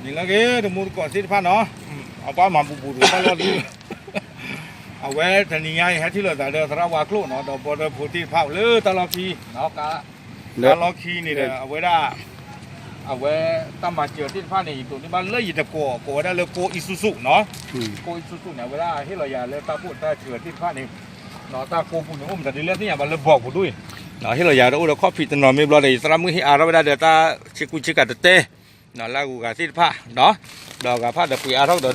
นี่ละเกเดี๋ยวมูก่อนสิพันเนาะเอาป้ามาปูดูป้ารอดดูเอาไว้แต่นี่ไงฮะที่เราแต่เดินสระวาคลุเนาะเดี๋ยวพอเดินพูดที่เผาเลยตลอดทีเนาะกะตลอดทีนี่เด้อเอาไว้ได้เอาไว้ตั้งมาเจอที่พันนี่ตัวนี้มันเลยยิ่งจะโกได้เลยโกอิซุสุเนาะโกอิซุสุเนี่ยเวลาที่เราอย่าเลยตาพูดตาเจอที่พันนี่เนาะตาโกพูดเนี่ยแต่เรื่องนี้มันเลยบอกผมด้วยเนาะที่เราอย่าเราข้อผิดนอนไม่รอเลยสระมือที่อาเราไม่ได้เดี๋ยวตาเช็คกุญแจกัดเต้เนาะแล้วกูกับที่พันเนาะดอกกับพันเดี๋ยวคุยอาเราเดี๋ยว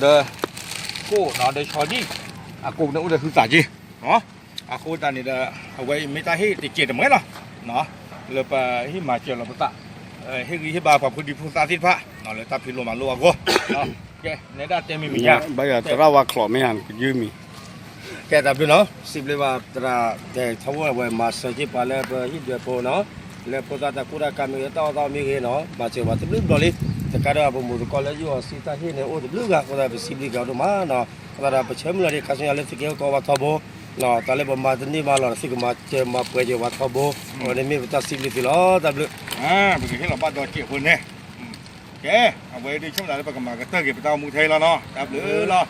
กูเนาะเดี๋ยวชอนี่อากูเนี่ยอุดคือสายจีเนาะอากูตอนนี้เดี๋ยวเอาไว้ไม่ตาให้ติดเจ็ดมั้ยล่ะเนาะเลยไปที่มาเจอเราปะตาเฮ้ยที่บ้ากับคุณดิพูตาที่พระเนาะเลยตาพิโลมาโลอากูเนาะแกในด้านเต็มมีอย่างใบอะตราว่าคลอไม่หันยืมมีแกแต่พี่เนาะสิบเลยว่าตราแต่ทั้งว่าเว้มาสังเกตไปแล้วไปฮิตเดียโปเนาะแล้วพอตากูได้การมีต่อมีเนาะมาเจอว่าตบลึกดอลิแต่การว่าผมก็เลยอยู่สิตาเห็นเนี่ยโอ้ตบลึกอะก็ได้ไปสิบลิกเอาดูมาเนาะก็ได้ไปเชื่อมเลยข้าศึกอะไรสักอย่างก็ว่าทบเนาะตอนแรกผมมาตอนนี้มาแล้วสิก็มาเจอมาเปิดเจอว่าทบวันนี้มีตาสิบลิกล้อตบลึกเป็นที่เราบ้านดอยเกี่ยวคนเนี่ยแกเอาไว้ในช่วงไหนแล้วไปกับมากระเตอร์เก็บไปตามมือไทยแล้วเนาะตบลึกเนาะ